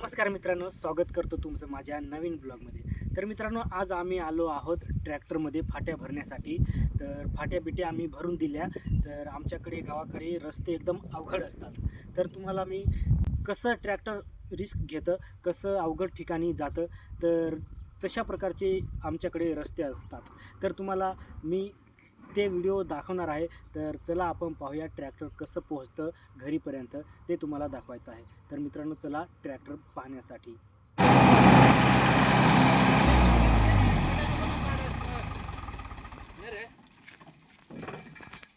नमस्कार मित्रांनो, स्वागत करतो तुमचं माझ्या नवीन ब्लॉगमध्ये। तर मित्रांनो, आज आम्ही आलो आहोत ट्रॅक्टरमध्ये फाट्या भरण्यासाठी। तर फाट्या बिट्या आम्ही भरून दिल्या। तर आमच्याकडे गावाकडे रस्ते एकदम अवघड असतात। तर तुम्हाला मी कसं ट्रॅक्टर रिस्क घेतं, कसं अवघड ठिकाणी जातं, तर तशा प्रकारचे आमच्याकडे रस्ते असतात। तर तुम्हाला मी ते व्हिडिओ दाखवणार आहे। तर चला आपण पाहूया ट्रॅक्टर कसं पोहोचतं घरीपर्यंत, ते तुम्हाला दाखवायचं आहे। तर मित्रांनो, चला ट्रॅक्टर पाहण्यासाठी।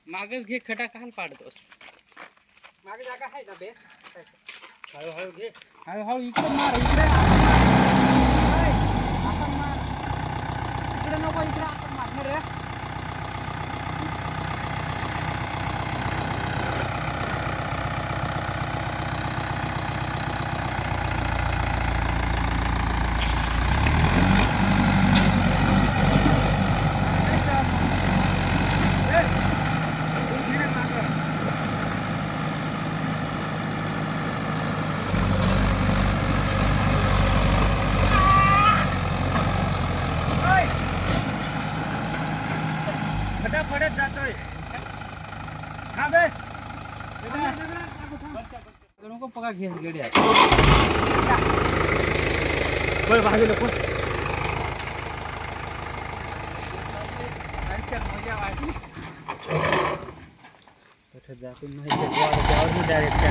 मागच घे खटा काल पाडतोस मागे जागा आहे ना बेस? हळूहळू घे, हळूहळू इकडे मार इकडे आपण मार इकडे नको इकडे आपण मारणार रे फटाफट जातोय। हा बे नको पका घेस गेडी बरं बाजूला कोण मजा वाटली जातो नाही डायरेक्ट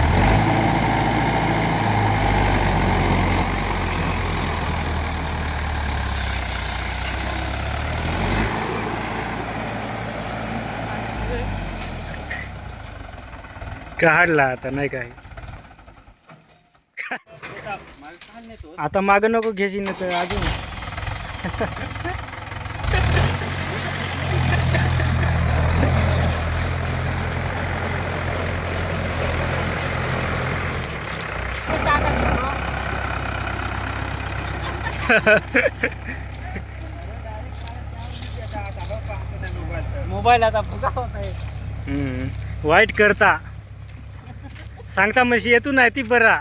काढला आता नाही काय। आता मागं नको घेशील ना तर अजून मोबाईल आता फुगा होत आहे वाईट करता सांगता म्हशी येतू नाही ती बरा।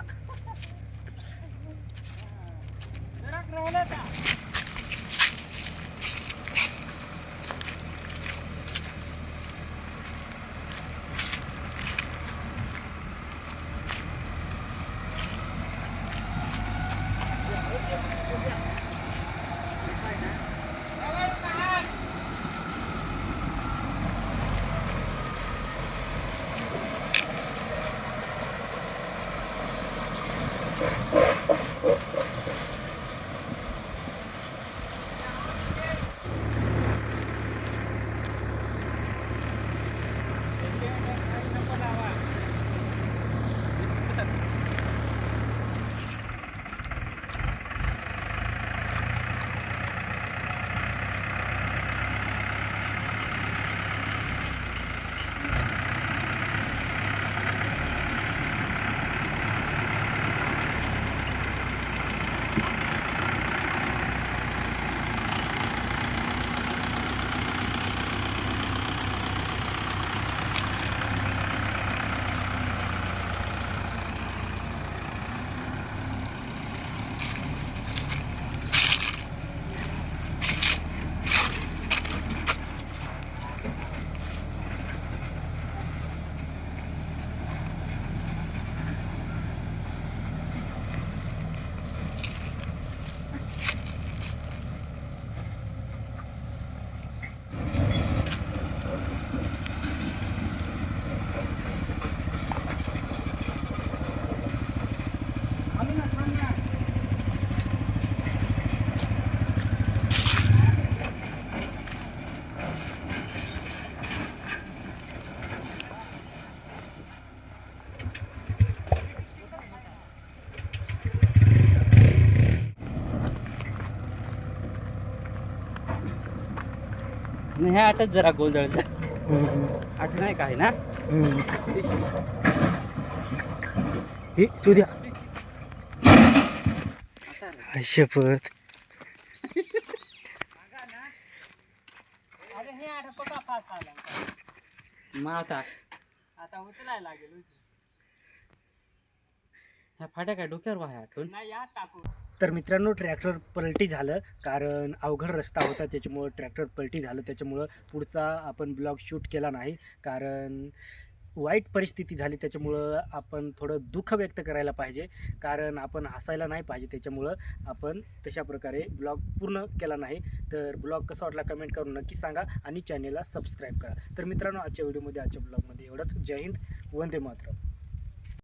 हे आटच जरा गोंधळच आठ नाही काय ना हे तू द्या शपथ। अरे हे आठ पका फास आला मग आता उचलायला लागेल ह्या फाट्या काय डोक्यावर वाया आठवून. तर मित्रांनो ट्रॅक्टर पलटी झालं, कारण अवघड रस्ता होता त्याच्यामुळं ट्रॅक्टर पलटी झालं. त्याच्यामुळं पुढचा आपण ब्लॉग शूट केला नाही, कारण वाईट परिस्थिती झाली. त्याच्यामुळं आपण थोडं दुःख व्यक्त करायला पाहिजे, कारण आपण हसायला नाही पाहिजे. त्याच्यामुळं आपण तशा प्रकारे ब्लॉग पूर्ण केला नाही. तर ब्लॉग कसा वाटला कमेंट करून नक्की सांगा आणि चॅनेलला सबस्क्राईब करा. तर मित्रांनो आजच्या व्हिडिओमध्ये आजच्या ब्लॉगमध्ये एवढंच. जय हिंद, वंदे मातरम.